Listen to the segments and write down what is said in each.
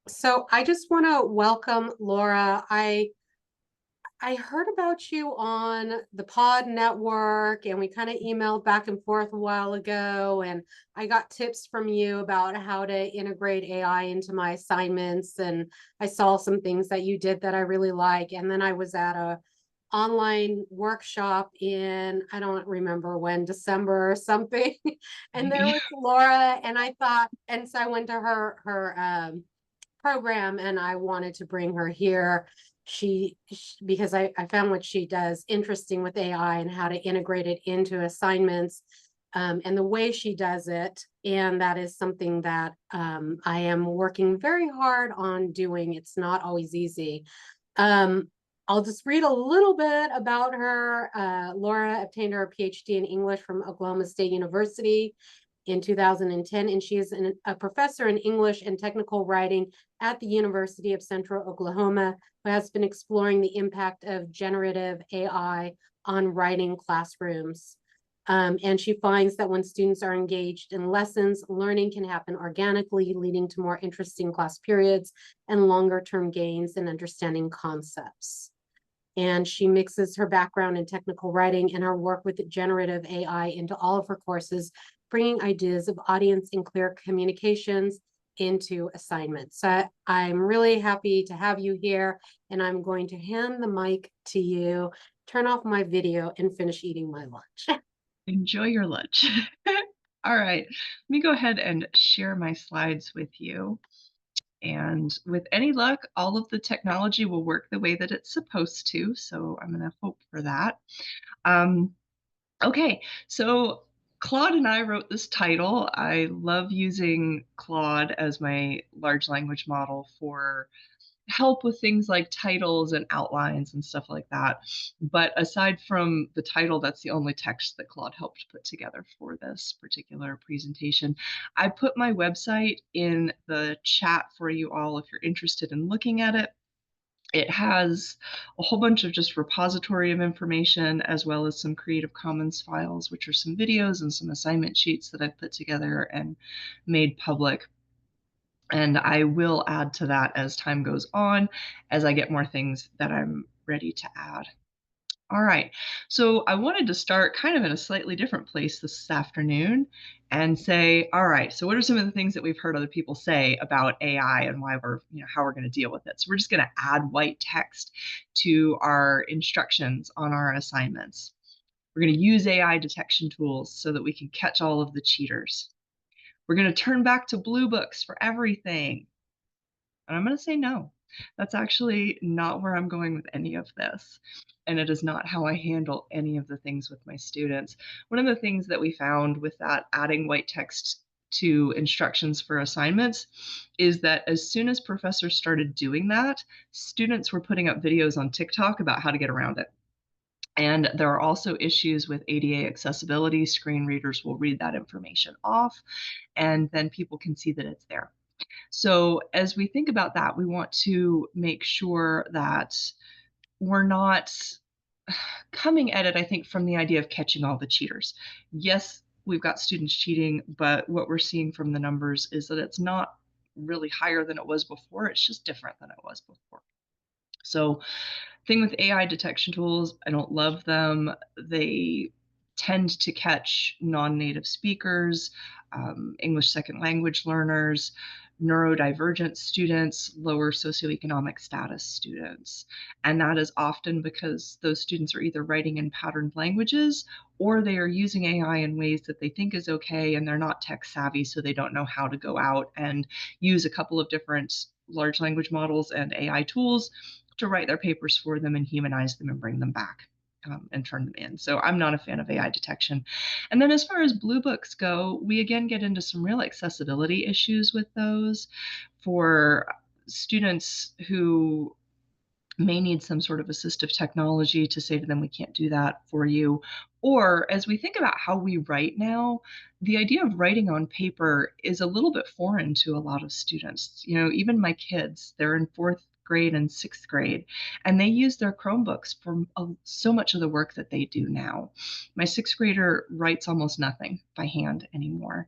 So I just want to welcome Laura. I heard about you on the Pod Network and we kind of emailed back and forth a while ago, and I got tips from you about how to integrate AI into my assignments, and I saw some things that you did that I really like. And then I was at a online workshop in, I don't remember when, December or something. And there Maybe. was Laura, and I thought, and so I went to her program and I wanted to bring her here. Because I found what she does interesting with AI and how to integrate it into assignments, and the way she does it. And that is something that I am working very hard on doing. It's not always easy. Um, I'll just read a little bit about her. Laura obtained her PhD in English from Oklahoma State University in 2010, and she is a professor in English and technical writing at the University of Central Oklahoma, who has been exploring the impact of generative AI on writing classrooms. And she finds that when students are engaged in lessons, learning can happen organically, leading to more interesting class periods and longer term gains in understanding concepts. And she mixes her background in technical writing and her work with generative AI into all of her courses, bringing ideas of audience and clear communications into assignments. So I'm really happy to have you here, and I'm going to hand the mic to you, turn off my video, and finish eating my lunch. Enjoy your lunch. All right, let me go ahead and share my slides with you. And with any luck, all of the technology will work the way that it's supposed to. So I'm going to hope for that. Um, okay, so Claude and I wrote this title. I love using Claude as my large language model for help with things like titles and outlines and stuff like that. But aside from the title, that's the only text that Claude helped put together for this particular presentation. I put my website in the chat for you all if you're interested in looking at it. It has a whole bunch of just repository of information, as well as some Creative Commons files, which are some videos and some assignment sheets that I've put together and made public. And I will add to that as time goes on, as I get more things that I'm ready to add. All right. So I wanted to start kind of in a slightly different place this afternoon and say, all right, so what are some of the things that we've heard other people say about AI and why how we're going to deal with it? So we're just going to add white text to our instructions on our assignments. We're going to use AI detection tools so that we can catch all of the cheaters. We're going to turn back to blue books for everything. And I'm going to say no. That's actually not where I'm going with any of this. And it is not how I handle any of the things with my students. One of the things that we found with that adding white text to instructions for assignments is that as soon as professors started doing that, students were putting up videos on TikTok about how to get around it. And there are also issues with ADA accessibility. Screen readers will read that information off, and then people can see that it's there. So as we think about that, we want to make sure that we're not coming at it, I think, from the idea of catching all the cheaters. Yes, we've got students cheating, but what we're seeing from the numbers is that it's not really higher than it was before. It's just different than it was before. So, thing with AI detection tools, I don't love them. They tend to catch non-native speakers, English second language learners, neurodivergent students, lower socioeconomic status students. And that is often because those students are either writing in patterned languages or they are using AI in ways that they think is okay and they're not tech savvy, so they don't know how to go out and use a couple of different large language models and AI tools to write their papers for them and humanize them and bring them back. And turn them in. So I'm not a fan of AI detection. And then as far as blue books go, we again get into some real accessibility issues with those for students who may need some sort of assistive technology to say to them, we can't do that for you. Or as we think about how we write now, the idea of writing on paper is a little bit foreign to a lot of students. You know, even my kids, they're in fourth grade and sixth grade, and they use their Chromebooks for so much of the work that they do now. My sixth grader writes almost nothing by hand anymore.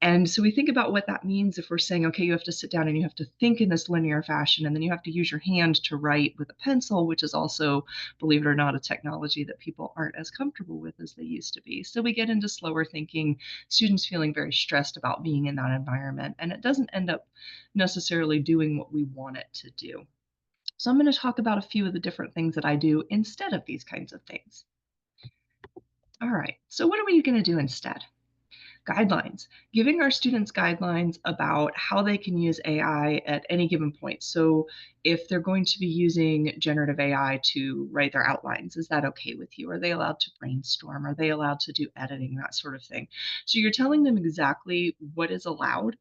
And so we think about what that means if we're saying, okay, you have to sit down and you have to think in this linear fashion, and then you have to use your hand to write with a pencil, which is also, believe it or not, a technology that people aren't as comfortable with as they used to be. So we get into slower thinking, students feeling very stressed about being in that environment, and it doesn't end up necessarily doing what we want it to do. So I'm going to talk about a few of the different things that I do instead of these kinds of things. All right, so what are we going to do instead? Guidelines, giving our students guidelines about how they can use AI at any given point. So, if they're going to be using generative AI to write their outlines, is that okay with you? Are they allowed to brainstorm? Are they allowed to do editing, that sort of thing? So, you're telling them exactly what is allowed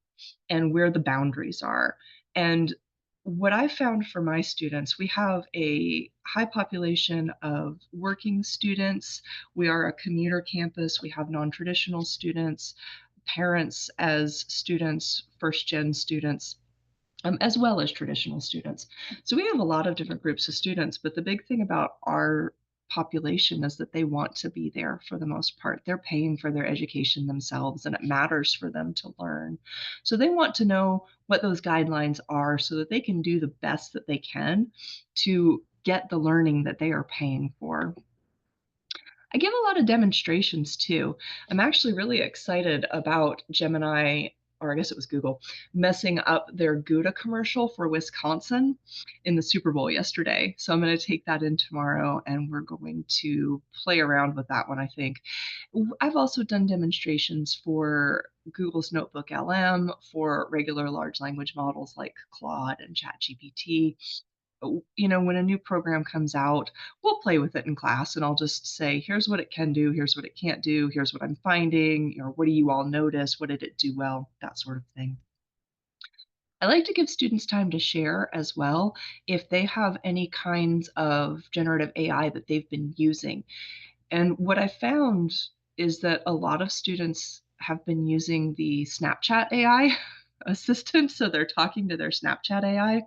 and where the boundaries are. And what I found for my students, we have a high population of working students. We are a commuter campus. We have non traditional students, parents as students, first gen students, as well as traditional students. So we have a lot of different groups of students, but the big thing about our population is that they want to be there for the most part. They're paying for their education themselves, and it matters for them to learn. So they want to know what those guidelines are so that they can do the best that they can to get the learning that they are paying for. I give a lot of demonstrations too. I'm actually really excited about Gemini, or I guess it was Google, messing up their Gouda commercial for Wisconsin in the Super Bowl yesterday. So I'm going to take that in tomorrow and we're going to play around with that one, I think. I've also done demonstrations for Google's Notebook LM, for regular large language models like Claude and ChatGPT. When a new program comes out, we'll play with it in class and I'll just say, here's what it can do, here's what it can't do, here's what I'm finding, what do you all notice, what did it do well, that sort of thing. I like to give students time to share as well if they have any kinds of generative AI that they've been using. And what I found is that a lot of students have been using the Snapchat AI assistant. So they're talking to their Snapchat AI,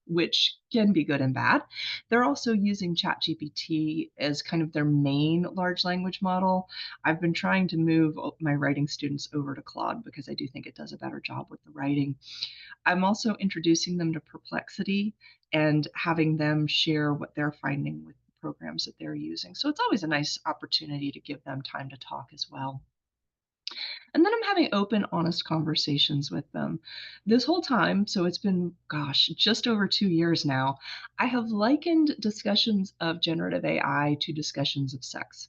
which can be good and bad. They're also using ChatGPT as kind of their main large language model. I've been trying to move my writing students over to Claude because I do think it does a better job with the writing. I'm also introducing them to Perplexity and having them share what they're finding with the programs that they're using. So it's always a nice opportunity to give them time to talk as well. And then I'm having open, honest conversations with them. This whole time, so it's been, gosh, just over 2 years now, I have likened discussions of generative AI to discussions of sex.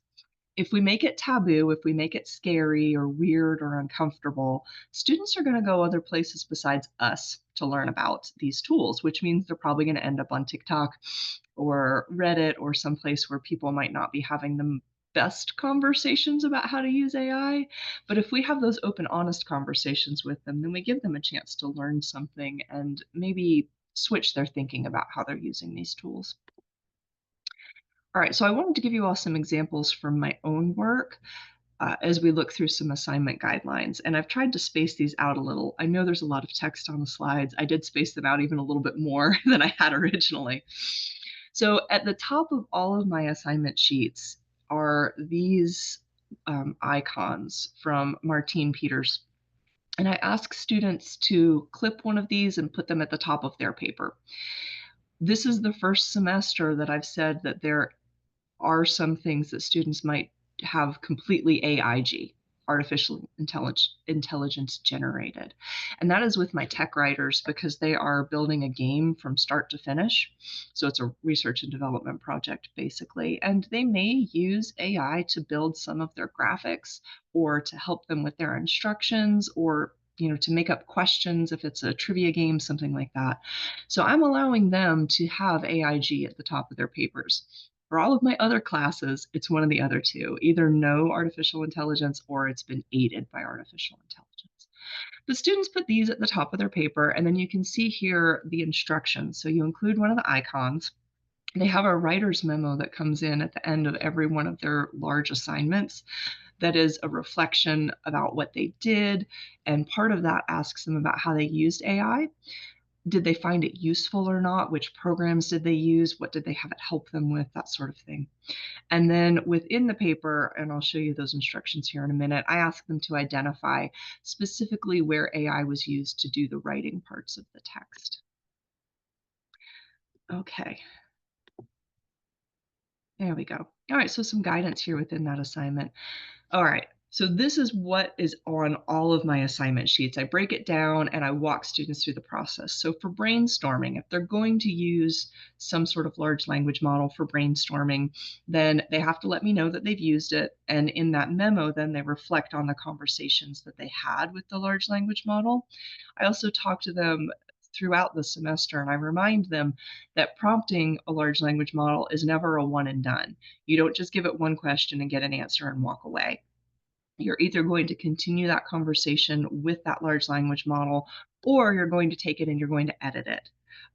If we make it taboo, if we make it scary or weird or uncomfortable, students are going to go other places besides us to learn about these tools, which means they're probably going to end up on TikTok or Reddit or someplace where people might not be having the best conversations about how to use AI. But if we have those open, honest conversations with them, then we give them a chance to learn something and maybe switch their thinking about how they're using these tools. All right, so I wanted to give you all some examples from my own work as we look through some assignment guidelines. And I've tried to space these out a little. I know there's a lot of text on the slides. I did space them out even a little bit more than I had originally. So at the top of all of my assignment sheets are these icons from Martine Peters. And I ask students to clip one of these and put them at the top of their paper. This is the first semester that I've said that there are some things that students might have completely AIG, artificial intelligence generated. And that is with my tech writers because they are building a game from start to finish. So it's a research and development project basically. And they may use AI to build some of their graphics or to help them with their instructions or to make up questions if it's a trivia game, something like that. So I'm allowing them to have AIG at the top of their papers. For all of my other classes, it's one of the other two, either no artificial intelligence or it's been aided by artificial intelligence. The students put these at the top of their paper, and then you can see here the instructions. So you include one of the icons. They have a writer's memo that comes in at the end of every one of their large assignments that is a reflection about what they did, and part of that asks them about how they used AI. Did they find it useful or not? Which programs did they use? What did they have it help them with? That sort of thing. And then within the paper, and I'll show you those instructions here in a minute, I asked them to identify specifically where AI was used to do the writing parts of the text. Okay, there we go. All right, so some guidance here within that assignment. All right. So this is what is on all of my assignment sheets. I break it down and I walk students through the process. So for brainstorming, if they're going to use some sort of large language model for brainstorming, then they have to let me know that they've used it. And in that memo, then they reflect on the conversations that they had with the large language model. I also talk to them throughout the semester and I remind them that prompting a large language model is never a one and done. You don't just give it one question and get an answer and walk away. You're either going to continue that conversation with that large language model, or you're going to take it and you're going to edit it.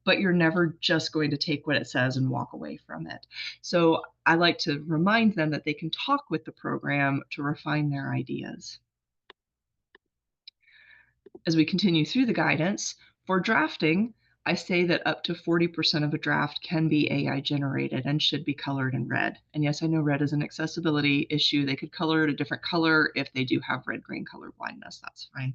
But you're never just going to take what it says and walk away from it. So I like to remind them that they can talk with the program to refine their ideas. As we continue through the guidance, for drafting, I say that up to 40% of a draft can be AI generated and should be colored in red. And yes, I know red is an accessibility issue. They could color it a different color if they do have red-green color blindness. That's fine.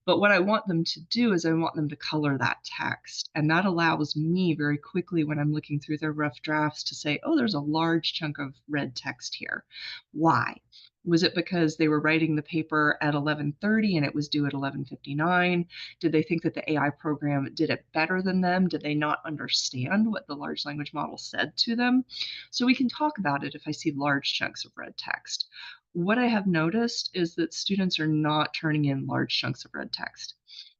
But what I want them to do is I want them to color that text. And that allows me very quickly when I'm looking through their rough drafts to say, oh, there's a large chunk of red text here. Why? Was it because they were writing the paper at 11:30 and it was due at 11:59? Did they think that the AI program did it better than them? Did they not understand what the large language model said to them? So we can talk about it if I see large chunks of red text. What I have noticed is that students are not turning in large chunks of red text.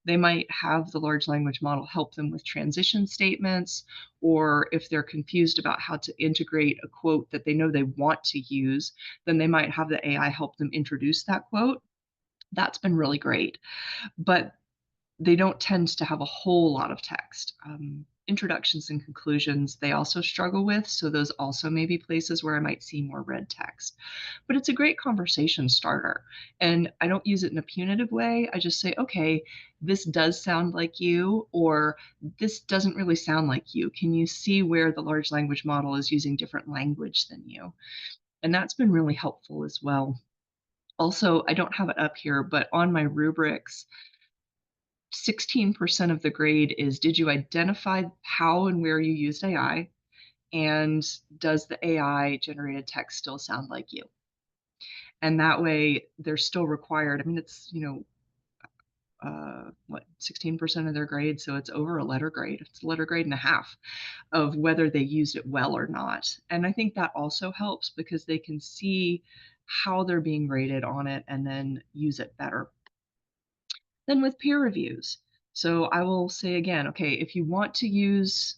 They might have the large language model help them with transition statements, or if they're confused about how to integrate a quote that they know they want to use, then they might have the AI help them introduce that quote. That's been really great. But they don't tend to have a whole lot of text. Introductions and conclusions, they also struggle with. So those also may be places where I might see more red text. But it's a great conversation starter. And I don't use it in a punitive way. I just say, okay, this does sound like you, or this doesn't really sound like you. Can you see where the large language model is using different language than you? And that's been really helpful as well. Also, I don't have it up here, but on my rubrics, 16% of the grade is, did you identify how and where you used AI? And does the AI generated text still sound like you? And that way they're still required. I mean, it's, what, 16% of their grade. So it's over a letter grade. It's a letter grade and a half of whether they used it well or not. And I think that also helps because they can see how they're being graded on it and then use it better. Then with peer reviews. So I will say again, okay, if you want to use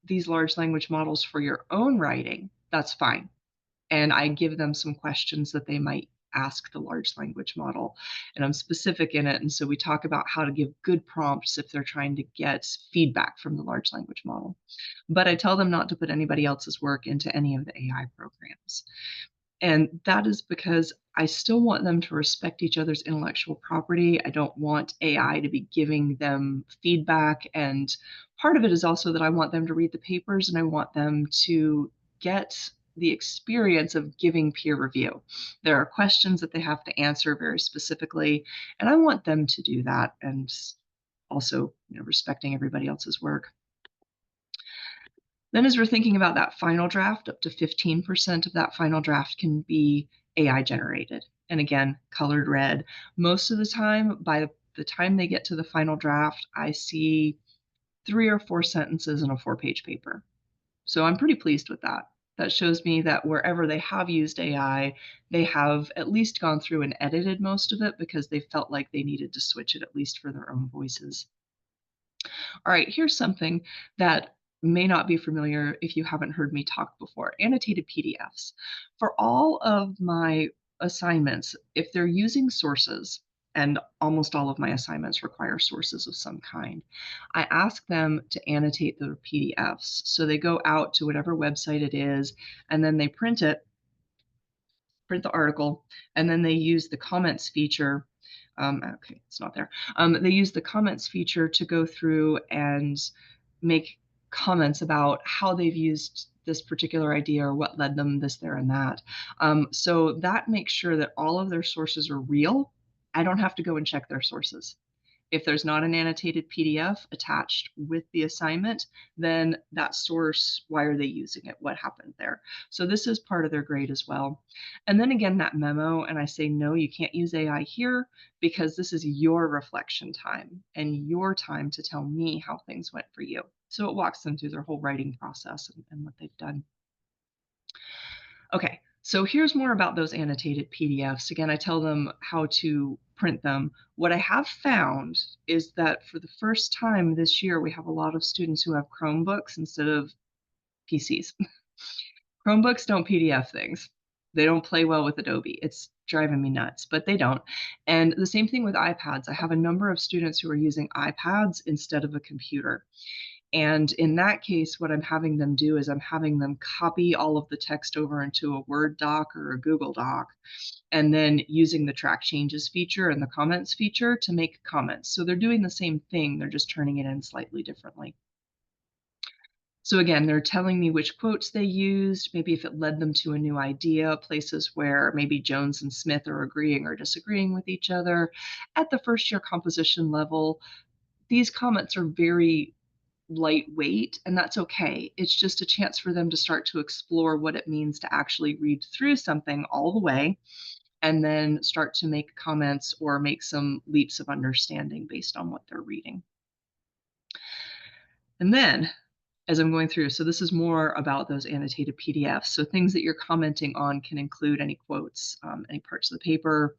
these large language models for your own writing, that's fine. And I give them some questions that they might ask the large language model. And I'm specific in it. And so we talk about how to give good prompts if they're trying to get feedback from the large language model. But I tell them not to put anybody else's work into any of the AI programs. And that is because I still want them to respect each other's intellectual property. I don't want AI to be giving them feedback. And part of it is also that I want them to read the papers and I want them to get the experience of giving peer review. There are questions that they have to answer very specifically, and I want them to do that and also, respecting everybody else's work. Then as we're thinking about that final draft, up to 15% of that final draft can be AI generated. And again, colored red. Most of the time, by the time they get to the final draft, I see 3 or 4 sentences in a 4-page paper. So I'm pretty pleased with that. That shows me that wherever they have used AI, they have at least gone through and edited most of it because they felt like they needed to switch it at least for their own voices. All right, here's something that may not be familiar if you haven't heard me talk before, annotated PDFs. For all of my assignments, if they're using sources, and almost all of my assignments require sources of some kind, I ask them to annotate the PDFs. So they go out to whatever website it is, and then they print the article, and then they use the comments feature Okay, it's not there. They use the comments feature to go through and make comments about how they've used this particular idea or what led them this, there, and that. So that makes sure that all of their sources are real. I don't have to go and check their sources. If there's not an annotated PDF attached with the assignment, then that source, why are they using it? What happened there? So this is part of their grade as well. And then again, that memo, and I say, no, you can't use AI here because this is your reflection time and your time to tell me how things went for you. So it walks them through their whole writing process and what they've done. Okay, so here's more about those annotated PDFs. Again, I tell them how to print them. What I have found is that for the first time this year, we have a lot of students who have Chromebooks instead of PCs. Chromebooks don't PDF things. They don't play well with Adobe. It's driving me nuts, but they don't. And the same thing with iPads. I have a number of students who are using iPads instead of a computer. And in that case, what I'm having them do is I'm having them copy all of the text over into a Word doc or a Google Doc, and then using the track changes feature and the comments feature to make comments. So they're doing the same thing, they're just turning it in slightly differently. So again, they're telling me which quotes they used, maybe if it led them to a new idea, places where maybe Jones and Smith are agreeing or disagreeing with each other. At the first year composition level, these comments are very lightweight, and that's okay. It's just a chance for them to start to explore what it means to actually read through something all the way and then start to make comments or make some leaps of understanding based on what they're reading. And then as I'm going through, so this is more about those annotated PDFs. So things that you're commenting on can include any quotes, any parts of the paper.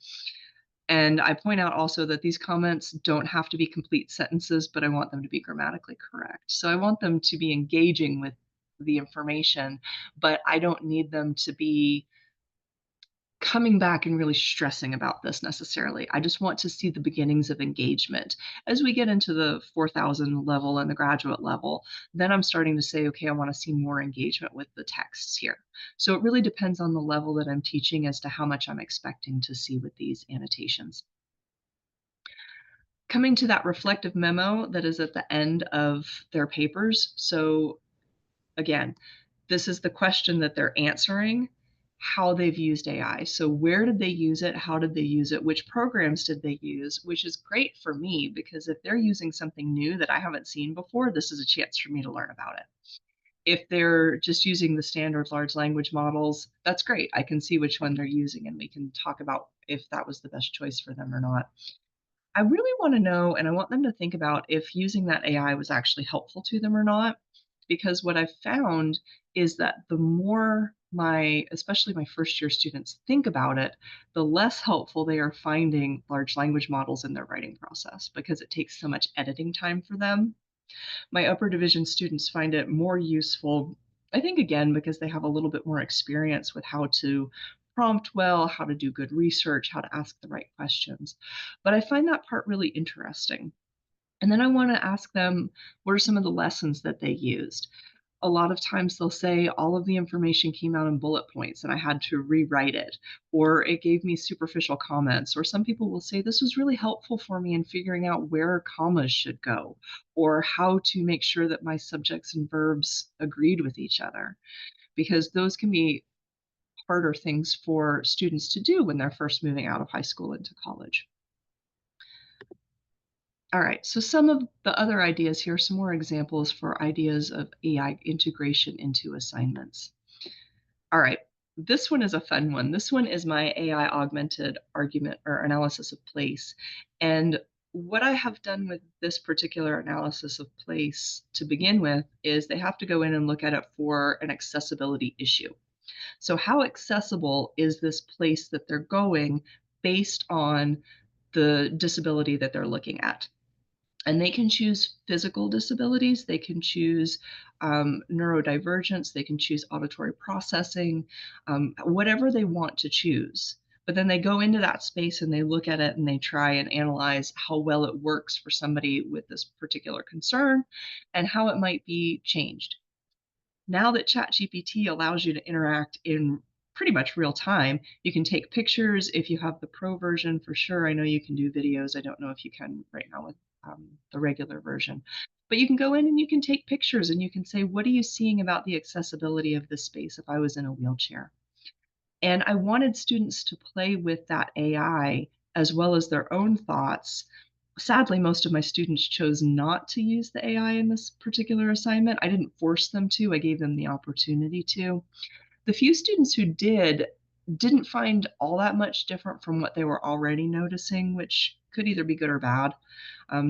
And I point out also that these comments don't have to be complete sentences, but I want them to be grammatically correct. So I want them to be engaging with the information, but I don't need them to be coming back and really stressing about this necessarily. I just want to see the beginnings of engagement. As we get into the 4,000 level and the graduate level, then I'm starting to say, okay, I want to see more engagement with the texts here. So it really depends on the level that I'm teaching as to how much I'm expecting to see with these annotations. Coming to that reflective memo that is at the end of their papers. So again, this is the question that they're answering, how they've used AI. So where did they use it? How did they use it? Which programs did they use? Which is great for me because if they're using something new that I haven't seen before, this is a chance for me to learn about it. If they're just using the standard large language models, that's great. I can see which one they're using and we can talk about if that was the best choice for them or not. I really want to know, and I want them to think about if using that AI was actually helpful to them or not. Because what I've found is that the more especially my first year students think about it, the less helpful they are finding large language models in their writing process because it takes so much editing time for them. My upper division students find it more useful, I think, again, because they have a little bit more experience with how to prompt well, how to do good research, how to ask the right questions. But I find that part really interesting. And then I want to ask them, what are some of the lessons that they used? A lot of times they'll say all of the information came out in bullet points and I had to rewrite it, or it gave me superficial comments. Or some people will say this was really helpful for me in figuring out where commas should go, or how to make sure that my subjects and verbs agreed with each other, because those can be harder things for students to do when they're first moving out of high school into college. All right, so some of the other ideas here, some more examples for ideas of AI integration into assignments. All right, this one is a fun one. This one is my AI augmented argument or analysis of place. And what I have done with this particular analysis of place to begin with is they have to go in and look at it for an accessibility issue. So how accessible is this place that they're going based on the disability that they're looking at? And they can choose physical disabilities, they can choose neurodivergence, they can choose auditory processing, whatever they want to choose. But then they go into that space and they look at it and they try and analyze how well it works for somebody with this particular concern and how it might be changed. Now that ChatGPT allows you to interact in pretty much real time. You can take pictures if you have the pro version for sure. I know you can do videos. I don't know if you can right now with the regular version. But you can go in and you can take pictures and you can say, what are you seeing about the accessibility of this space if I was in a wheelchair? And I wanted students to play with that AI as well as their own thoughts. Sadly, most of my students chose not to use the AI in this particular assignment. I didn't force them to, I gave them the opportunity to. The few students who didn't find all that much different from what they were already noticing, which could either be good or bad,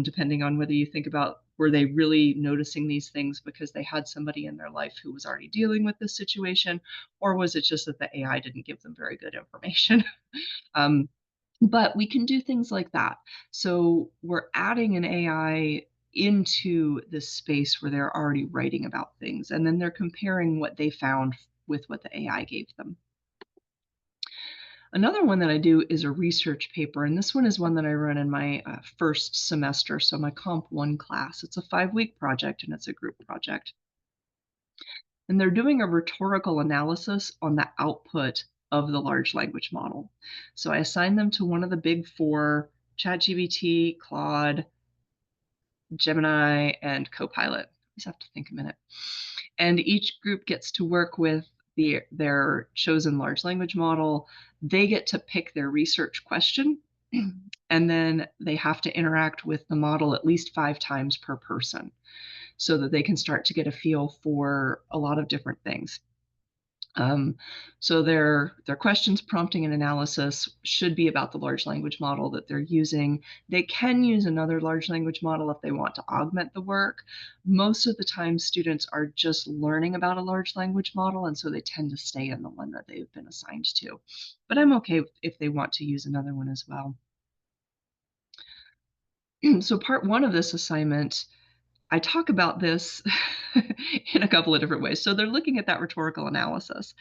depending on whether you think about were they really noticing these things because they had somebody in their life who was already dealing with this situation, or was it just that the AI didn't give them very good information? um, but we can do things like that. So we're adding an AI into this space where they're already writing about things, and then they're comparing what they found with what the AI gave them. Another one that I do is a research paper, and this one is one that I run in my first semester, so my Comp 1 class. It's a 5-week project, and it's a group project. And they're doing a rhetorical analysis on the output of the large language model. So I assign them to one of the big four: ChatGPT, Claude, Gemini, and Copilot. I just have to think a minute. And each group gets to work with their chosen large language model. They get to pick their research question, and then they have to interact with the model at least 5 times per person so that they can start to get a feel for a lot of different things. So their questions, prompting, and analysis should be about the large language model that they're using. They can use another large language model if they want to augment the work. Most of the time, students are just learning about a large language model, and so they tend to stay in the one that they've been assigned to. But I'm okay if they want to use another one as well. So part one of this assignment, I talk about this in a couple of different ways. So they're looking at that rhetorical analysis,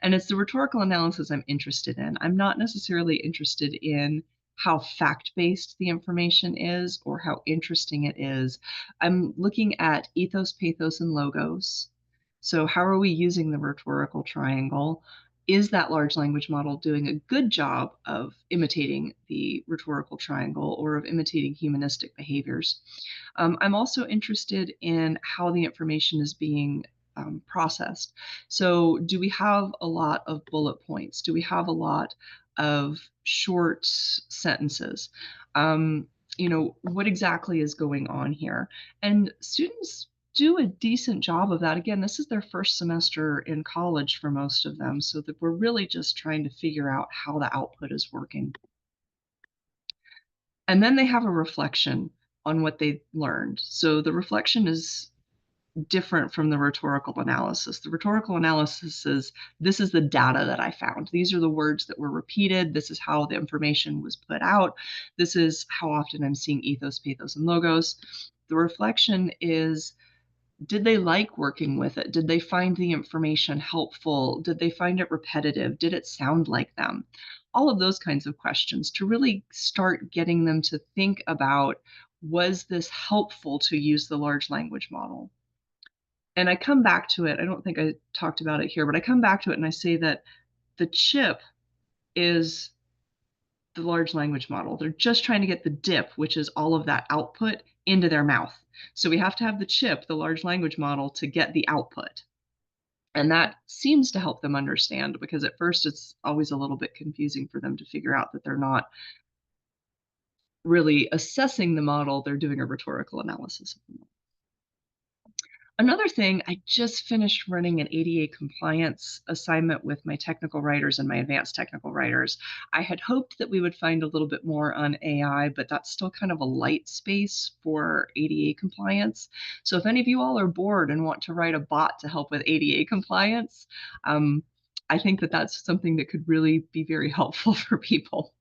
and it's the rhetorical analysis I'm interested in. I'm not necessarily interested in how fact-based the information is or how interesting it is. I'm looking at ethos, pathos, and logos. So how are we using the rhetorical triangle? Is that large language model doing a good job of imitating the rhetorical triangle or of imitating humanistic behaviors? I'm also interested in how the information is being processed. So do we have a lot of bullet points? Do we have a lot of short sentences? What exactly is going on here? And students do a decent job of that. Again, this is their first semester in college for most of them, so that we're really just trying to figure out how the output is working. And then they have a reflection on what they learned. So the reflection is different from the rhetorical analysis. The rhetorical analysis is, this is the data that I found. These are the words that were repeated. This is how the information was put out. This is how often I'm seeing ethos, pathos, and logos. The reflection is, did they like working with it? Did they find the information helpful? Did they find it repetitive? Did it sound like them? All of those kinds of questions to really start getting them to think about, was this helpful to use the large language model? And I come back to it. I don't think I talked about it here, but I come back to it and I say that the chip is the large language model. They're just trying to get the dip, which is all of that output, into their mouth. So we have to have the chip, the large language model, to get the output. And that seems to help them understand, because at first it's always a little bit confusing for them to figure out that they're not really assessing the model, they're doing a rhetorical analysis of the model. Another thing, I just finished running an ADA compliance assignment with my technical writers and my advanced technical writers. I had hoped that we would find a little bit more on AI, but that's still kind of a light space for ADA compliance. So if any of you all are bored and want to write a bot to help with ADA compliance, I think that that's something that could really be very helpful for people.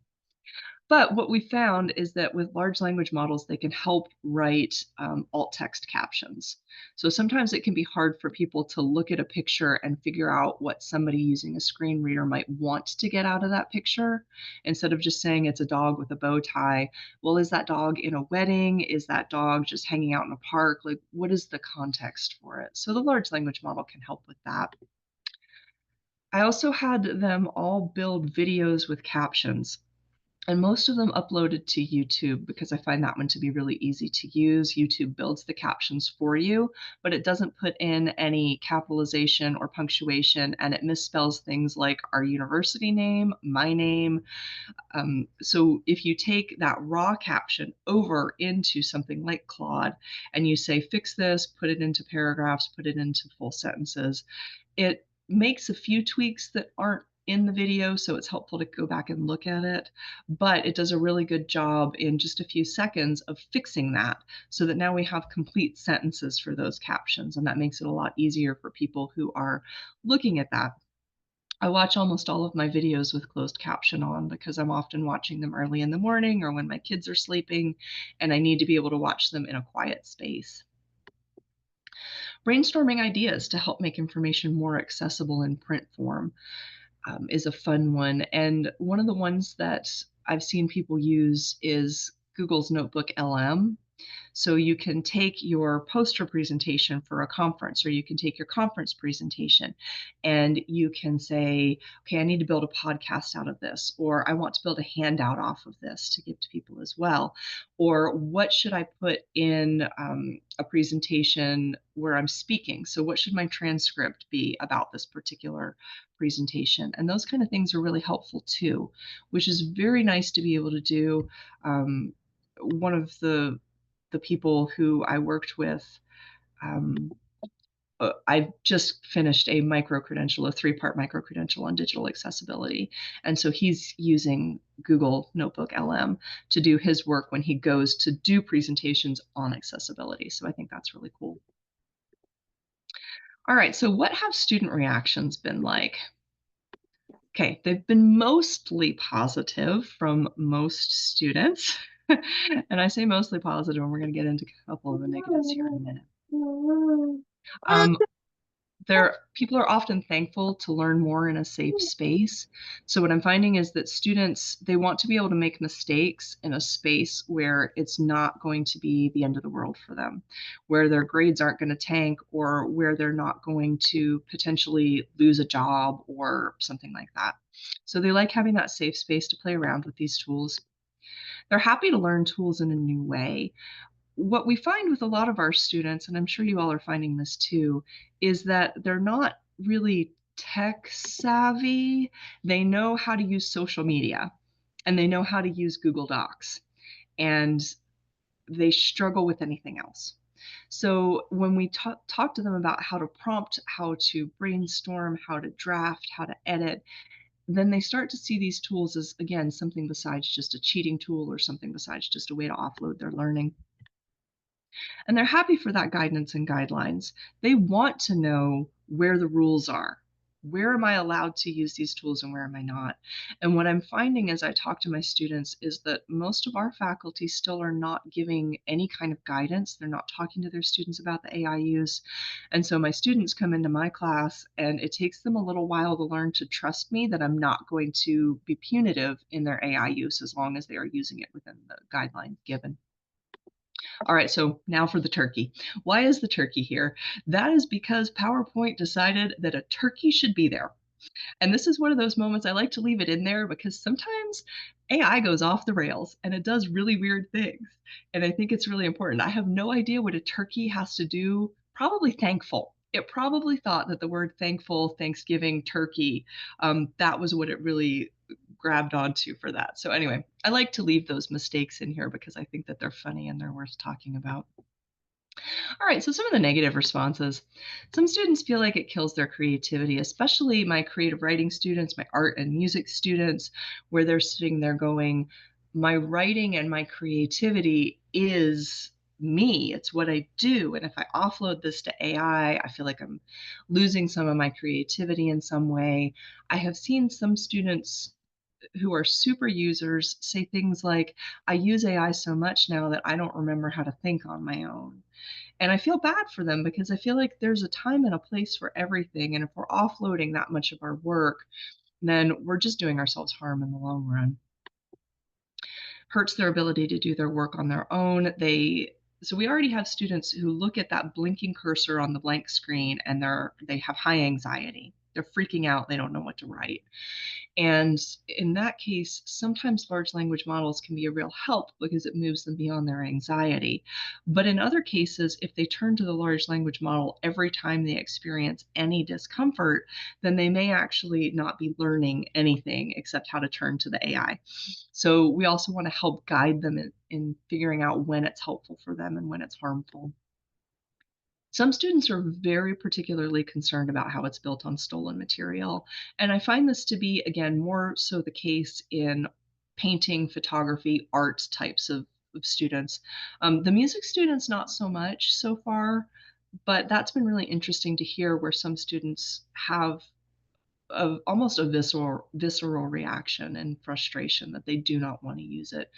But what we found is that with large language models, they can help write alt text captions. So sometimes it can be hard for people to look at a picture and figure out what somebody using a screen reader might want to get out of that picture. Instead of just saying it's a dog with a bow tie, well, is that dog in a wedding? Is that dog just hanging out in a park? Like, what is the context for it? So the large language model can help with that. I also had them all build videos with captions. And most of them uploaded to YouTube because I find that one to be really easy to use. YouTube builds the captions for you, but it doesn't put in any capitalization or punctuation, and it misspells things like our university name, my name. So if you take that raw caption over into something like Claude and you say, fix this, put it into paragraphs, put it into full sentences, it makes a few tweaks that aren't in the video, so it's helpful to go back and look at it, but it does a really good job in just a few seconds of fixing that so that now we have complete sentences for those captions, and that makes it a lot easier for people who are looking at that. I watch almost all of my videos with closed caption on because I'm often watching them early in the morning or when my kids are sleeping, and I need to be able to watch them in a quiet space. Brainstorming ideas to help make information more accessible in print form is a fun one. And one of the ones that I've seen people use is Google's Notebook LM. So you can take your poster presentation for a conference, or you can take your conference presentation and you can say, okay, I need to build a podcast out of this, or I want to build a handout off of this to give to people as well. Or what should I put in a presentation where I'm speaking? So what should my transcript be about this particular presentation? And those kind of things are really helpful too, which is very nice to be able to do. One of the people who I worked with, um, I just finished a micro credential, a 3-part micro credential on digital accessibility. And so he's using Google Notebook LM to do his work when he goes to do presentations on accessibility. So I think that's really cool. All right, so what have student reactions been like? Okay, they've been mostly positive from most students. And I say mostly positive, and we're going to get into a couple of the negatives here in a minute. Um, People are often thankful to learn more in a safe space. So what I'm finding is that students, they want to be able to make mistakes in a space where it's not going to be the end of the world for them, where their grades aren't going to tank, or where they're not going to potentially lose a job or something like that. So they like having that safe space to play around with these tools. They're happy to learn tools in a new way. What we find with a lot of our students, and I'm sure you all are finding this too, is that they're not really tech savvy. They know how to use social media and they know how to use Google Docs, and they struggle with anything else. So when we talk to them about how to prompt, how to brainstorm, how to draft, how to edit, then they start to see these tools as, again, something besides just a cheating tool or something besides just a way to offload their learning. And they're happy for that guidance and guidelines. They want to know where the rules are. Where am I allowed to use these tools and where am I not? And what I'm finding as I talk to my students is that most of our faculty still are not giving any kind of guidance. They're not talking to their students about the AI use. And so my students come into my class and it takes them a little while to learn to trust me that I'm not going to be punitive in their AI use as long as they are using it within the guidelines given. All right, so now for the turkey. Why is the turkey here? That is because PowerPoint decided that a turkey should be there. And this is one of those moments I like to leave it in there because sometimes AI goes off the rails and it does really weird things. And I think it's really important. I have no idea what a turkey has to do, probably thankful. It probably thought that the word thankful, Thanksgiving, turkey, that was what it really grabbed onto for that. So anyway, I like to leave those mistakes in here because I think that they're funny and they're worth talking about. All right, so some of the negative responses. Some students feel like it kills their creativity, especially my creative writing students, my art and music students, where they're sitting there going, my writing and my creativity is me. It's what I do. And if I offload this to AI, I feel like I'm losing some of my creativity in some way. I have seen some students who are super users say things like, I use AI so much now that I don't remember how to think on my own. And I feel bad for them because I feel like there's a time and a place for everything. And if we're offloading that much of our work, then we're just doing ourselves harm in the long run. Hurts their ability to do their work on their own. So we already have students who look at that blinking cursor on the blank screen and they have high anxiety. they're freaking out, they don't know what to write. And in that case, sometimes large language models can be a real help because it moves them beyond their anxiety. But in other cases, if they turn to the large language model every time they experience any discomfort, then they may actually not be learning anything except how to turn to the AI. So we also want to help guide them in figuring out when it's helpful for them and when it's harmful. Some students are very particularly concerned about how it's built on stolen material. And I find this to be, again, more so the case in painting, photography, art types of students. The music students, not so much so far, but that's been really interesting to hear where some students have almost a visceral reaction and frustration that they do not want to use it.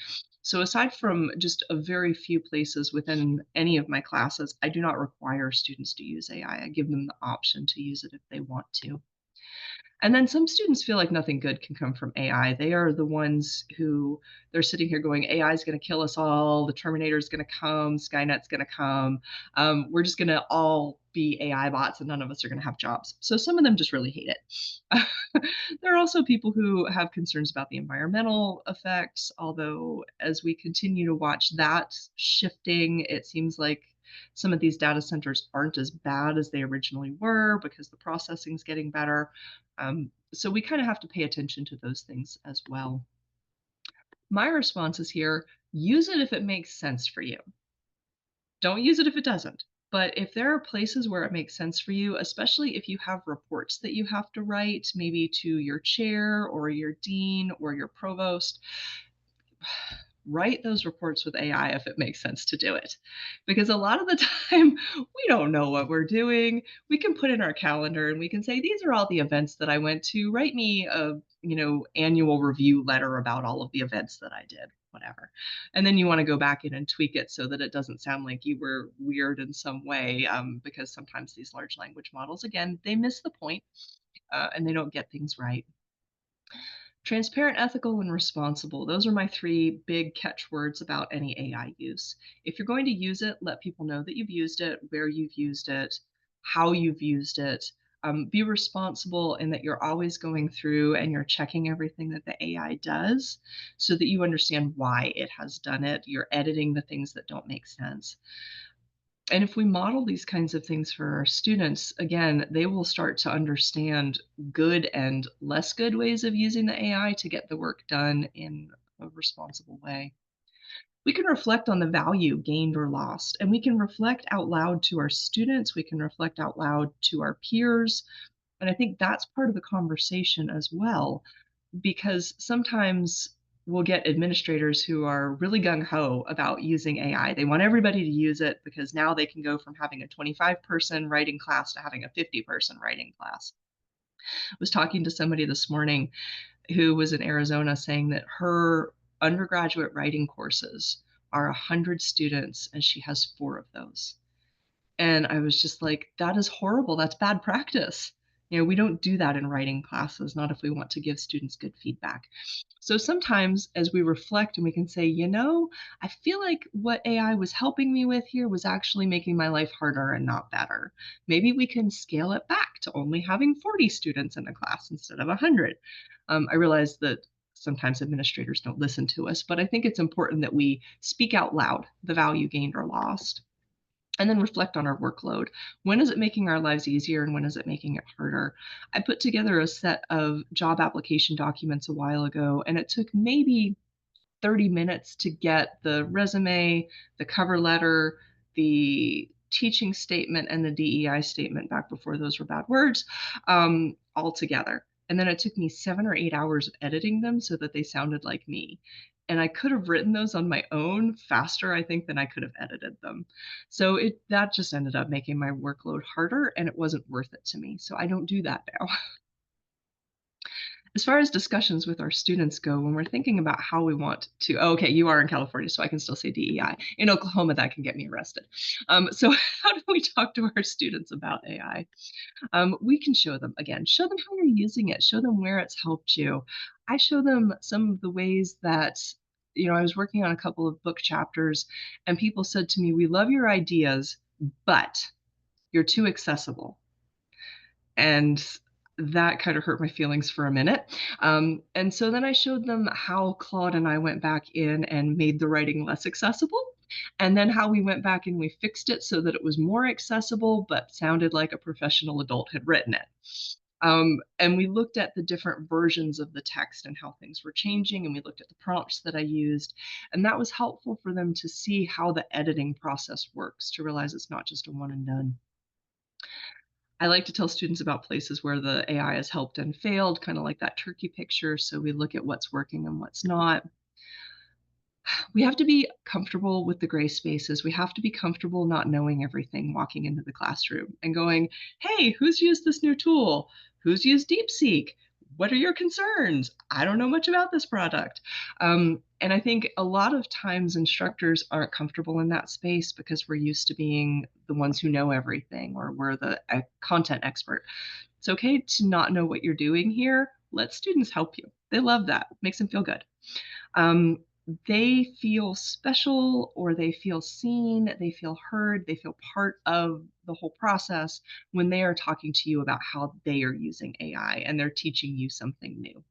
So aside from just a very few places within any of my classes, I do not require students to use AI. I give them the option to use it if they want to. And then some students feel like nothing good can come from AI. They are the ones who they're sitting here going, AI is going to kill us all. The Terminator is going to come. Skynet's going to come. We're just going to all be AI bots and none of us are going to have jobs. So some of them just really hate it. There are also people who have concerns about the environmental effects, although as we continue to watch that shifting, it seems like some of these data centers aren't as bad as they originally were because the processing is getting better. So we kind of have to pay attention to those things as well. My response is here, use it if it makes sense for you. Don't use it if it doesn't. But if there are places where it makes sense for you, especially if you have reports that you have to write, maybe to your chair or your dean or your provost, write those reports with AI if it makes sense to do it. Because a lot of the time, we don't know what we're doing. We can put in our calendar and we can say, these are all the events that I went to. Write me a, annual review letter about all of the events that I did, whatever. And then you want to go back in and tweak it so that it doesn't sound like you were weird in some way, because sometimes these large language models, again, they miss the point, and they don't get things right. Transparent, ethical, and responsible. Those are my three big catchwords about any AI use. If you're going to use it, let people know that you've used it, where you've used it, how you've used it. Be responsible in that you're always going through and you're checking everything that the AI does so that you understand why it has done it. You're editing the things that don't make sense. And if we model these kinds of things for our students, again, they will start to understand good and less good ways of using the AI to get the work done in a responsible way. We can reflect on the value gained or lost, and we can reflect out loud to our students. We can reflect out loud to our peers. And I think that's part of the conversation as well, because sometimes we'll get administrators who are really gung ho about using AI. They want everybody to use it because now they can go from having a 25-person writing class to having a 50-person writing class. I was talking to somebody this morning who was in Arizona saying that her undergraduate writing courses are 100 students and she has 4 of those. And I was just like, that is horrible. That's bad practice. We don't do that in writing classes, not if we want to give students good feedback. So sometimes as we reflect and we can say, I feel like what AI was helping me with here was actually making my life harder and not better. Maybe we can scale it back to only having 40 students in a class instead of 100. I realize that sometimes administrators don't listen to us, but I think it's important that we speak out loud the value gained or lost and then reflect on our workload. When is it making our lives easier and when is it making it harder? I put together a set of job application documents a while ago, and it took maybe 30 minutes to get the resume, the cover letter, the teaching statement, and the DEI statement back before those were bad words, all together. And then it took me 7 or 8 hours of editing them so that they sounded like me. And I could have written those on my own faster, I think, than I could have edited them. So that just ended up making my workload harder, and it wasn't worth it to me. So I don't do that now. As far as discussions with our students go, when we're thinking about how we want to, oh, okay, you are in California, so I can still say DEI. In Oklahoma, that can get me arrested. So how do we talk to our students about AI? We can show them, again, show them how you're using it, show them where it's helped you. I show them some of the ways that, I was working on a couple of book chapters and people said to me, we love your ideas, but you're too accessible. And that kind of hurt my feelings for a minute. And so then I showed them how Claude and I went back in and made the writing less accessible. And then how we went back and we fixed it so that it was more accessible, but sounded like a professional adult had written it. And we looked at the different versions of the text and how things were changing, and we looked at the prompts that I used. And that was helpful for them to see how the editing process works, to realize it's not just a one and done. I like to tell students about places where the AI has helped and failed, kind of like that turkey picture. So we look at what's working and what's not. We have to be comfortable with the gray spaces. We have to be comfortable not knowing everything walking into the classroom and going, hey, who's used this new tool? Who's used DeepSeek? What are your concerns? I don't know much about this product. And I think a lot of times instructors aren't comfortable in that space because we're used to being the ones who know everything, or we're the content expert. It's okay to not know what you're doing here. Let students help you. They love that. Makes them feel good. Um, they feel special, or they feel seen, they feel heard, they feel part of the whole process when they are talking to you about how they are using AI and they're teaching you something new.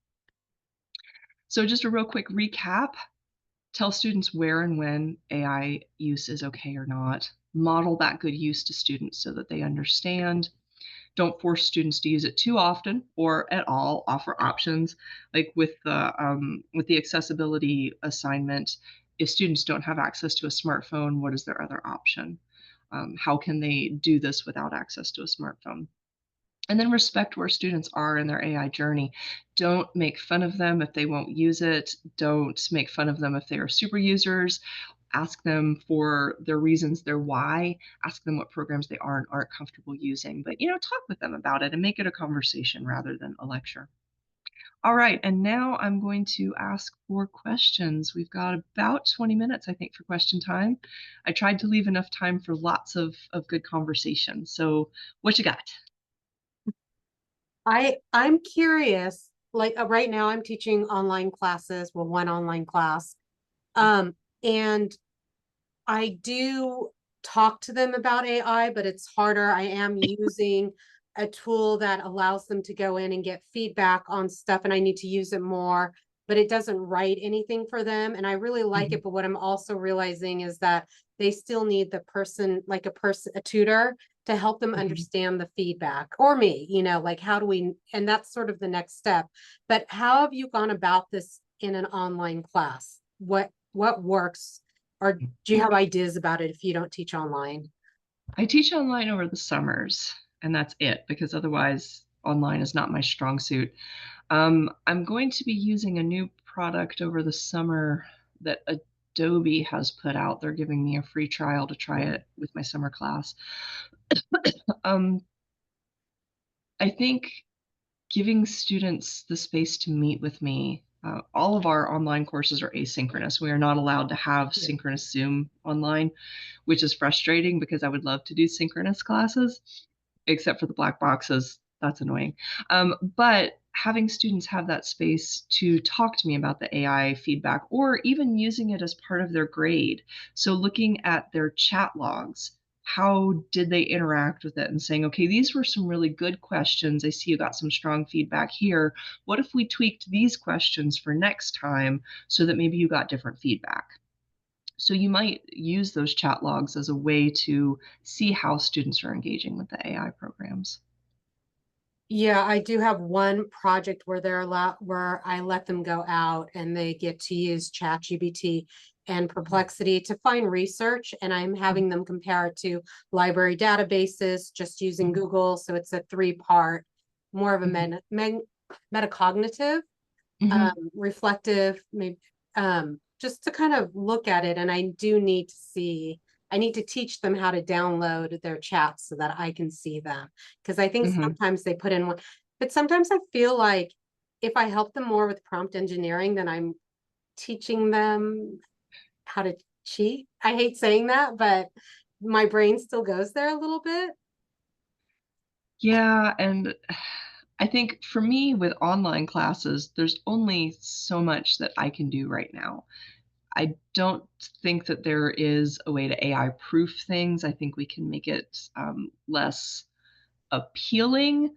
So, just a real quick recap: tell students where and when AI use is okay or not. Model that good use to students so that they understand. Don't force students to use it too often or at all. Offer options, like with the accessibility assignment. If students don't have access to a smartphone, what is their other option? How can they do this without access to a smartphone? And then respect where students are in their AI journey. Don't make fun of them if they won't use it. Don't make fun of them if they are super users. Ask them for their reasons, their why. Ask them what programs they are and aren't comfortable using. But, talk with them about it and make it a conversation rather than a lecture. All right, and now I'm going to ask for questions. We've got about 20 minutes, I think, for question time. I tried to leave enough time for lots of good conversation. So, what you got? I'm curious, like right now I'm teaching online classes, well, one online class. And I do talk to them about AI, but it's harder. I am using a tool that allows them to go in and get feedback on stuff, and I need to use it more, but it doesn't write anything for them. And I really like Mhm, it. But what I'm also realizing is that they still need the person, like a tutor, to help them mhm. understand the feedback, or me, like how do we, and that's sort of the next step. But how have you gone about this in an online class? What works, or do you have ideas about it if you don't teach online? I teach online over the summers, and that's it, because otherwise online is not my strong suit. I'm going to be using a new product over the summer that Adobe has put out. They're giving me a free trial to try it with my summer class. Um, I think giving students the space to meet with me. All of our online courses are asynchronous. We are not allowed to have Yeah. synchronous Zoom online, which is frustrating because I would love to do synchronous classes, except for the black boxes. That's annoying. But having students have that space to talk to me about the AI feedback, or even using it as part of their grade. So looking at their chat logs, how did they interact with it, and saying, okay, these were some really good questions. I see you got some strong feedback here. What if we tweaked these questions for next time so that maybe you got different feedback? So you might use those chat logs as a way to see how students are engaging with the AI programs. Yeah, I do have one project where where I let them go out and they get to use ChatGPT and Perplexity to find research, and I'm Mhm, having them compare it to library databases just using mhm, Google. So it's a three-part, more of a mhm, metacognitive, mhm, reflective, maybe, just to kind of look at it. And I need to teach them how to download their chats so that I can see them. Because I think mhm. sometimes they put in one, but sometimes I feel like if I help them more with prompt engineering, then I'm teaching them how to cheat. I hate saying that, but my brain still goes there a little bit. Yeah, and I think for me with online classes, there's only so much that I can do right now. I don't think that there is a way to AI proof things. I think we can make it less appealing.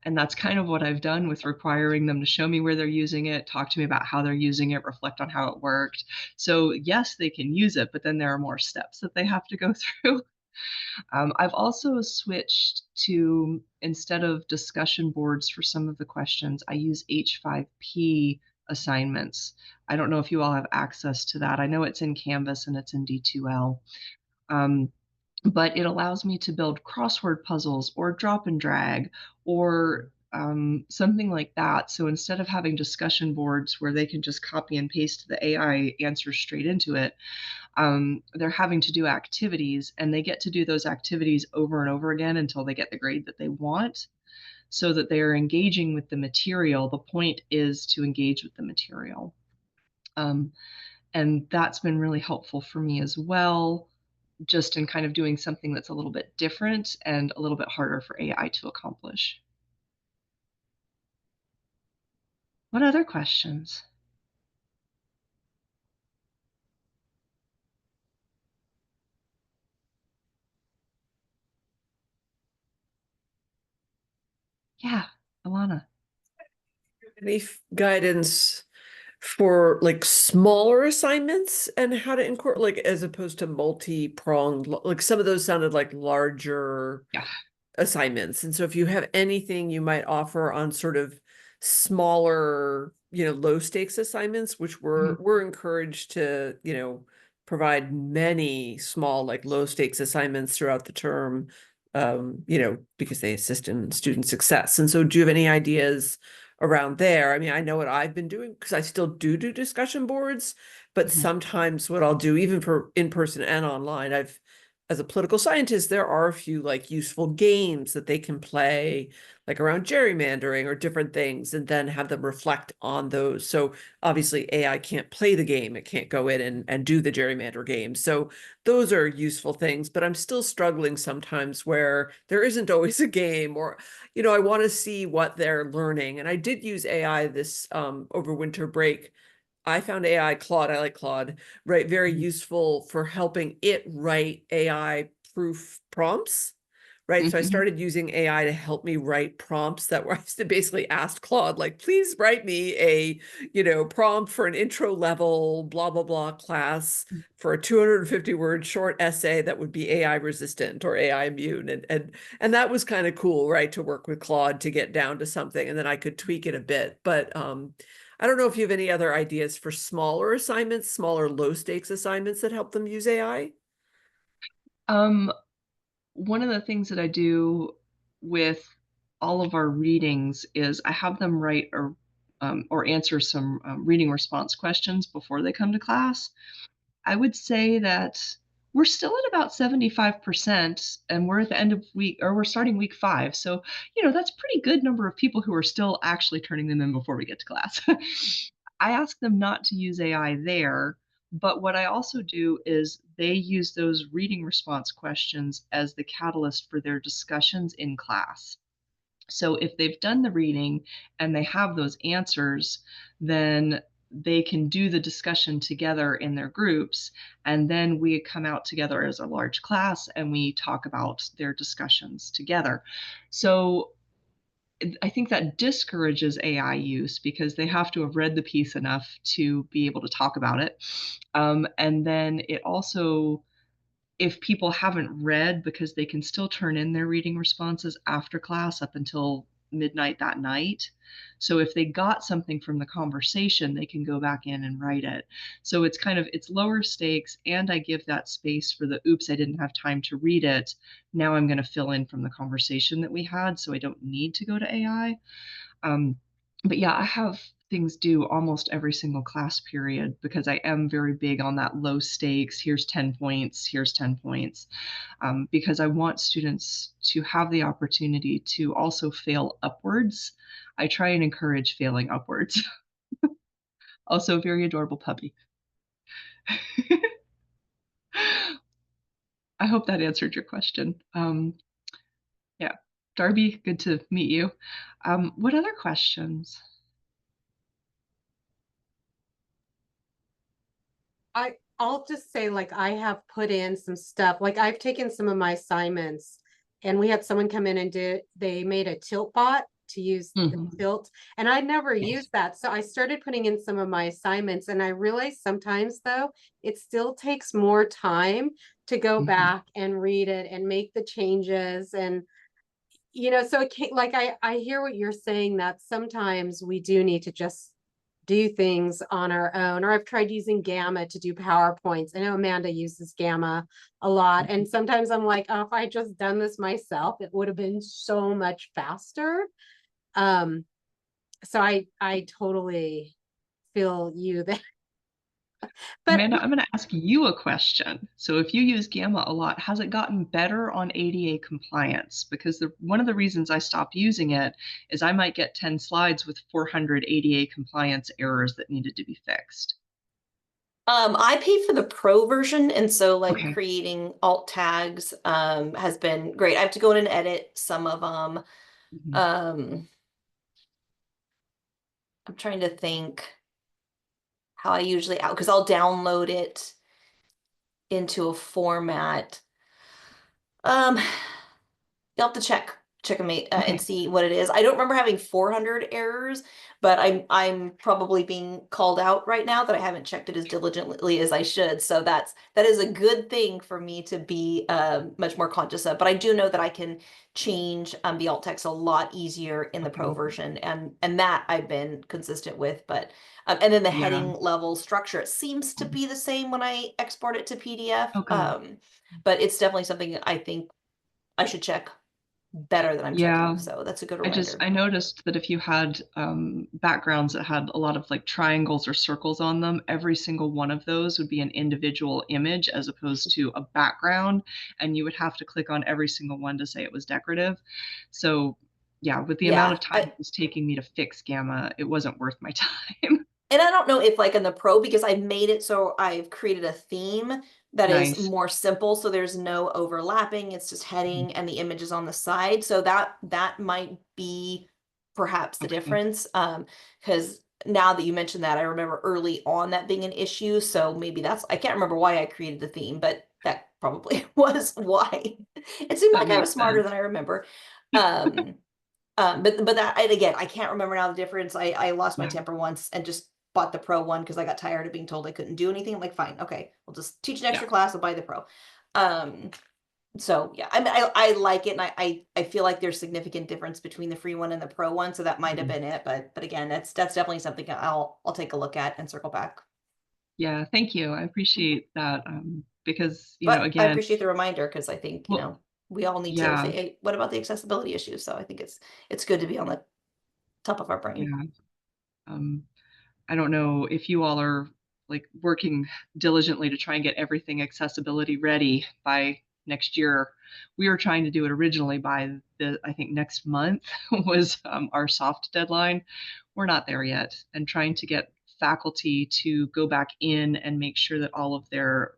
And that's kind of what I've done with requiring them to show me where they're using it, talk to me about how they're using it, reflect on how it worked. So yes, they can use it, but then there are more steps that they have to go through. I've also switched to, instead of discussion boards for some of the questions, I use H5P assignments. I don't know if you all have access to that. I know it's in Canvas and it's in D2L. Um, but it allows me to build crossword puzzles or drop and drag or something like that. So instead of having discussion boards where they can just copy and paste the AI answers straight into it, they're having to do activities, and they get to do those activities over and over again until they get the grade that they want, so that they are engaging with the material. The point is to engage with the material. Um, and that's been really helpful for me as well, just in kind of doing something that's a little bit different and a little bit harder for AI to accomplish. What other questions? Yeah, Alana. Any guidance for like smaller assignments and how to incorporate, like as opposed to multi-pronged, like some of those sounded like larger Yeah. assignments. And so if you have anything you might offer on sort of smaller, low stakes assignments, which we're encouraged to, provide many small, like low stakes assignments throughout the term, because they assist in student success. And so do you have any ideas around there? I mean, I know what I've been doing because I still do discussion boards, but Mhm. sometimes what I'll do, even for in person and online, as a political scientist, there are a few like useful games that they can play, like around gerrymandering or different things, and then have them reflect on those. So obviously AI can't play the game. It can't go in and do the gerrymander game. So those are useful things, but I'm still struggling sometimes where there isn't always a game, or, I want to see what they're learning. And I did use AI this over winter break. I found AI Claude, I like Claude, right? Very Mhm. useful for helping it write AI proof prompts, right? So I Mhm. started using AI to help me write prompts that were, I used to basically ask Claude, like, please write me a, prompt for an intro level, blah, blah, blah class for a 250 word short essay that would be AI resistant or AI immune. And that was kind of cool, right? To work with Claude to get down to something, and then I could tweak it a bit. But I don't know if you have any other ideas for smaller assignments, smaller low stakes assignments that help them use AI. Um, One of the things that I do with all of our readings is I have them write or answer some reading response questions before they come to class. I would say that we're still at about 75%, and we're at the end of week, or we're starting week 5. So, that's a pretty good number of people who are still actually turning them in before we get to class. I ask them not to use AI there, but what I also do is they use those reading response questions as the catalyst for their discussions in class. So if they've done the reading and they have those answers, then they can do the discussion together in their groups. And then we come out together as a large class and we talk about their discussions together. So I think that discourages AI use because they have to have read the piece enough to be able to talk about it. And then it also, if people haven't read, because they can still turn in their reading responses after class up until midnight that night. So if they got something from the conversation, they can go back in and write it. So it's lower stakes, and I give that space for the oops, I didn't have time to read it. Now I'm going to fill in from the conversation that we had, so I don't need to go to AI. Um, but yeah, I have things due almost every single class period because I am very big on that low stakes. Here's 10 points, here's 10 points, because I want students to have the opportunity to also fail upwards. I try and encourage failing upwards. Also, a very adorable puppy. I hope that answered your question. Yeah, Darby, good to meet you. What other questions? I'll just say, like, I have put in some stuff, like I've taken some of my assignments and we had someone come in and they made a tilt bot to use the Mhm. tilt, and I never Yes. used that. So I started putting in some of my assignments, and I realized sometimes though, it still takes more time to go Mhm. back and read it and make the changes. And so it can't, like, I hear what you're saying, that sometimes we do need to just do things on our own. Or I've tried using Gamma to do PowerPoints. I know Amanda uses Gamma a lot. And sometimes I'm like, oh, if I just done this myself, it would have been so much faster. Um, so I totally feel you there. But Amanda, I'm going to ask you a question. So, if you use Gamma a lot, has it gotten better on ADA compliance? Because one of the reasons I stopped using it is I might get 10 slides with 400 ADA compliance errors that needed to be fixed. I paid for the pro version, and so like Okay. creating alt tags has been great. I have to go in and edit some of them. Mhm. I'm trying to think how I usually out because I'll download it into a format. Um, You'll have to check them and Okay. see what it is. I don't remember having 400 errors, but I'm probably being called out right now that I haven't checked it as diligently as I should. So that is a good thing for me to be much more conscious of. But I do know that I can change the alt text a lot easier in the pro Okay. version, and that I've been consistent with. But and then the Yeah. heading level structure, it seems to be the same when I export it to PDF. Oh, good. But it's definitely something I think I should check better than I'm Yeah. checking. So that's a good reminder. I noticed that if you had backgrounds that had a lot of like triangles or circles on them, every single one of those would be an individual image as opposed to a background, and you would have to click on every single one to say it was decorative. So yeah, with the amount Yeah. of time it was taking me to fix Gamma, it wasn't worth my time. And I don't know if like in the pro, because I've made it so I've created a theme that is Nice. more simple. So there's no overlapping. It's just Mhm. heading and the images on the side. So that might be perhaps the Okay. difference. Because now that you mentioned that, I remember early on that being an issue. So maybe I can't remember why I created the theme, but that probably was why. It seemed That like I was makes smarter sense. than I remember. Um, but that, and again, I can't remember now the difference. I lost my Yeah. temper once and just bought the pro one because I got tired of being told I couldn't do anything. I'm like, fine, okay, we'll just teach an Yeah. extra class. I'll buy the pro. Um, so yeah, I mean, I like it, and I feel like there's significant difference between the free one and the pro one. So that might have Mhm. been it. But again, that's definitely something I'll take a look at and circle back. Yeah, thank you. I appreciate that because, But I again, appreciate the reminder because I think well, we all need to say, yeah, hey, what about the accessibility issues? So I think it's good to be on the top of our brain. yeah. Um, I don't know if you all are like working diligently to try and get everything accessibility ready by next year. We were trying to do it originally by I think next month was our soft deadline. We're not there yet, and trying to get faculty to go back in and make sure that all of their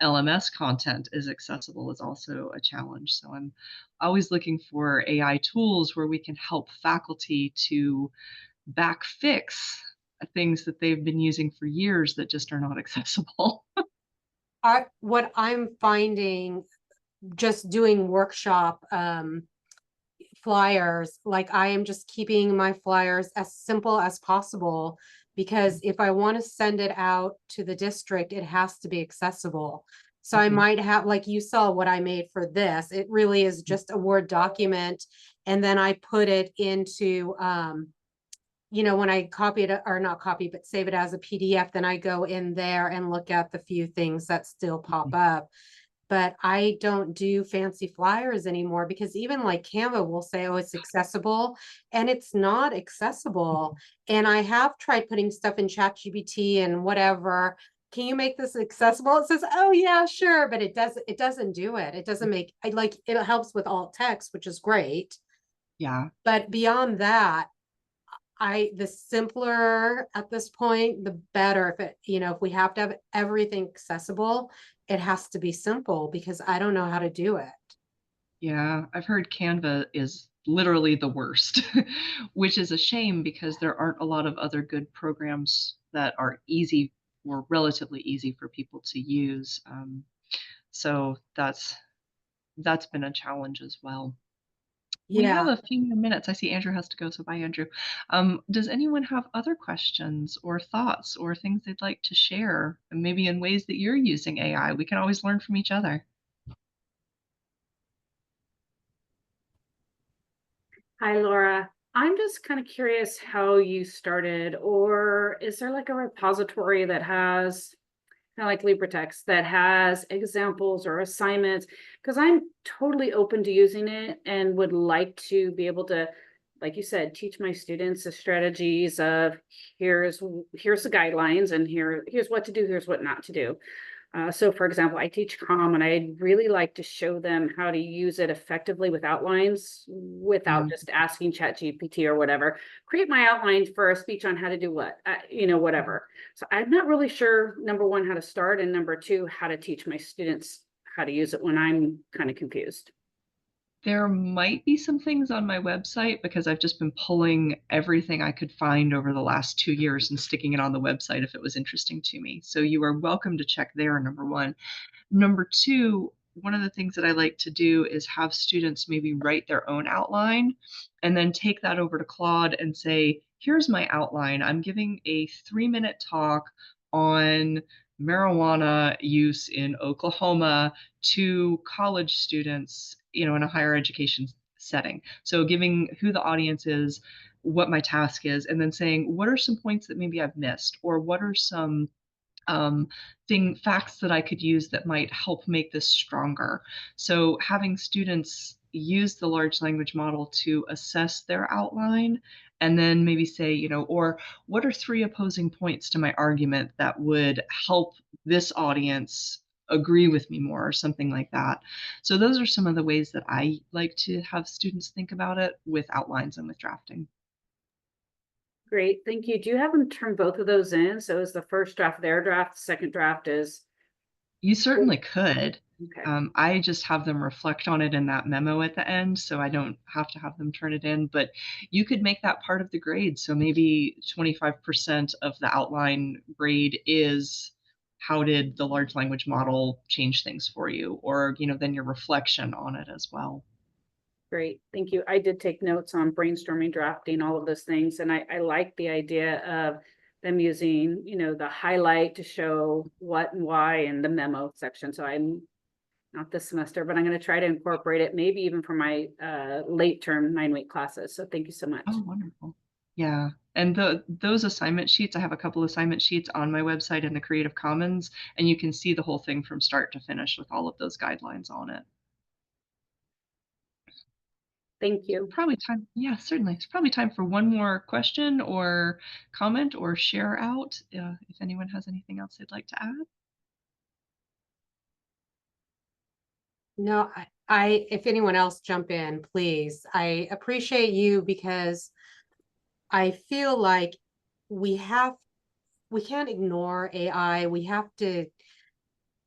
LMS content is accessible is also a challenge. So I'm always looking for AI tools where we can help faculty to back fix things that they've been using for years that just are not accessible. what I'm finding just doing workshop flyers, like I am just keeping my flyers as simple as possible, because if I want to send it out to the district, it has to be accessible. So I Mhm. might have, like you saw what I made for this, it really is just a Word document. And then I put it into when I copy it, or not copy, but save it as a PDF, then I go in there and look at the few things that still pop up. But I don't do fancy flyers anymore, because even like Canva will say, oh, it's accessible, and it's not accessible. And I have tried putting stuff in ChatGPT and whatever. Can you make this accessible? It says, oh yeah, sure, but it doesn't do it. It doesn't make, like, it helps with alt text, which is great. Yeah. But beyond that, the simpler at this point, the better. If we have to have everything accessible, it has to be simple, because I don't know how to do it. Yeah. I've heard Canva is literally the worst, which is a shame because there aren't a lot of other good programs that are easy or relatively easy for people to use. So that's been a challenge as well. We have Yeah. a few more minutes. I see Andrew has to go, so bye, Andrew. Does anyone have other questions or thoughts or things they'd like to share, maybe in ways that you're using AI? We can always learn from each other. Hi, Laura. I'm just kind of curious how you started, or is there like a repository that has kind of like LibreText that has examples or assignments? Because I'm totally open to using it and would like to be able to, like you said, teach my students the strategies of here's the guidelines and here's what to do, here's what not to do. So for example, I teach comm and I'd really like to show them how to use it effectively with outlines without Mm. just asking ChatGPT or whatever. Create my outlines for a speech on how to do what, whatever. So I'm not really sure, number one, how to start, and number two, how to teach my students how to use it when I'm kind of confused. There might be some things on my website because I've just been pulling everything I could find over the last 2 years and sticking it on the website if it was interesting to me. So you are welcome to check there, number one. Number two, one of the things that I like to do is have students maybe write their own outline and then take that over to Claude and say, here's my outline. I'm giving a 3-minute talk on marijuana use in Oklahoma to college students, in a higher education setting. So giving who the audience is, what my task is, and then saying, what are some points that maybe I've missed, or what are some um, facts that I could use that might help make this stronger. So having students use the large language model to assess their outline and then maybe say, or what are 3 opposing points to my argument that would help this audience agree with me more or something like that. So those are some of the ways that I like to have students think about it with outlines and with drafting. Great, thank you. Do you have them turn both of those in? So is the first draft their draft, the second draft is, You certainly could. okay. I just have them reflect on it in that memo at the end, so I don't have to have them turn it in, but you could make that part of the grade. So maybe 25% of the outline grade is how did the large language model change things for you? Or, then your reflection on it as well. Great, thank you. I did take notes on brainstorming, drafting, all of those things, and I like the idea of them using, the highlight to show what and why in the memo section. So I'm not this semester, but I'm going to try to incorporate it, maybe even for my late term 9-week classes. So thank you so much. Oh, wonderful. Yeah. And those assignment sheets, I have a couple assignment sheets on my website in the Creative Commons, and you can see the whole thing from start to finish with all of those guidelines on it. Thank you. Probably time. Yeah, certainly. It's probably time for one more question or comment or share out, if anyone has anything else they'd like to add. No, if anyone else jump in, please. I appreciate you because I feel like we can't ignore AI. We have to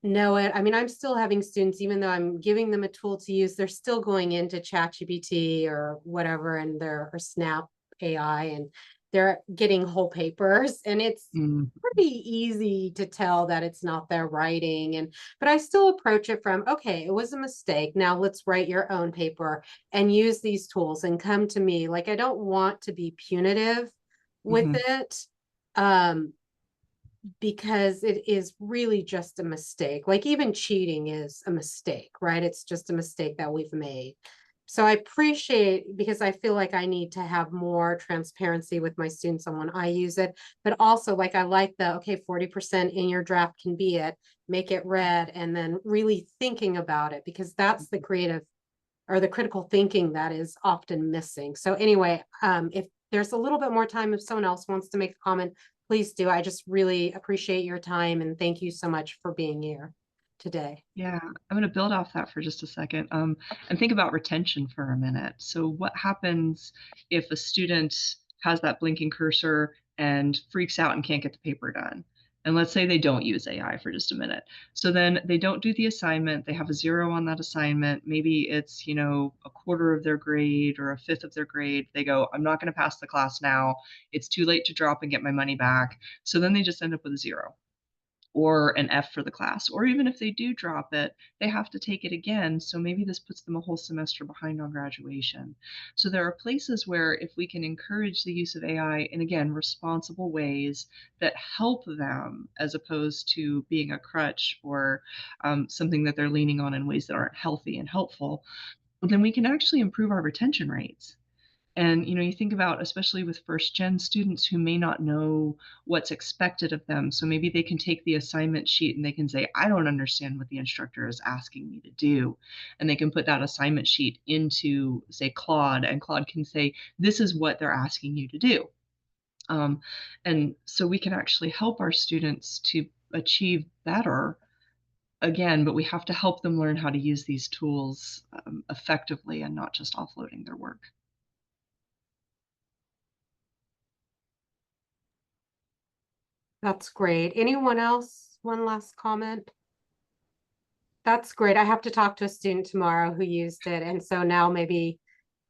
know it. I mean, I'm still having students, even though I'm giving them a tool to use, they're still going into ChatGPT or whatever, and or Snap AI, and they're getting whole papers, and it's Mm, pretty easy to tell that it's not their writing. But I still approach it from, okay, it was a mistake. Now let's write your own paper and use these tools and come to me. Like, I don't want to be punitive with mhm. it. Because it is really just a mistake. Like, even cheating is a mistake, right? It's just a mistake that we've made. So I appreciate, because I feel like I need to have more transparency with my students on when I use it, but also, like, I like the, okay, 40% in your draft can be it, make it red, and then really thinking about it, because that's the creative or the critical thinking that is often missing. So anyway, if there's a little bit more time, if someone else wants to make a comment, please do. I just really appreciate your time, and thank you so much for being here today. Yeah, I'm going to build off that for just a second, and think about retention for a minute. So what happens if a student has that blinking cursor and freaks out and can't get the paper done? And let's say they don't use AI for just a minute. So then they don't do the assignment. They have a 0 on that assignment. Maybe it's, a quarter of their grade or a fifth of their grade. They go, I'm not going to pass the class now. It's too late to drop and get my money back. So then they just end up with a 0. or an F for the class. Or even if they do drop it, they have to take it again. So maybe this puts them a whole semester behind on graduation. So there are places where if we can encourage the use of AI in, again, responsible ways that help them as opposed to being a crutch or something that they're leaning on in ways that aren't healthy and helpful, then we can actually improve our retention rates. And you think about, especially with first gen students who may not know what's expected of them. So maybe they can take the assignment sheet and they can say, I don't understand what the instructor is asking me to do. And they can put that assignment sheet into, say, Claude, and Claude can say, this is what they're asking you to do. And so we can actually help our students to achieve better again, but we have to help them learn how to use these tools effectively and not just offloading their work. That's great. Anyone else? One last comment? That's great. I have to talk to a student tomorrow who used it. And so now maybe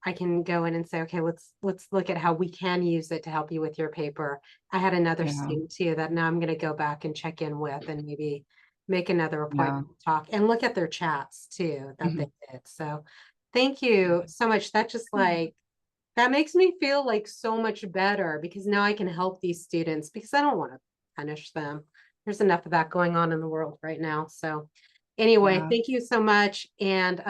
I can go in and say, okay, let's look at how we can use it to help you with your paper. I had another Yeah. student too that now I'm going to go back and check in with and maybe make another Yeah. appointment to talk and look at their chats too that they Mhm. did. So thank you so much. That just like, that makes me feel like so much better because now I can help these students because I don't want to punish them. There's enough of that going on in the world right now. So anyway, Yeah. thank you so much. And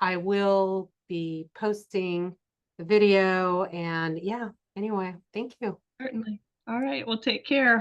I will be posting the video and yeah, anyway, thank you. Certainly. All right. Well, take care.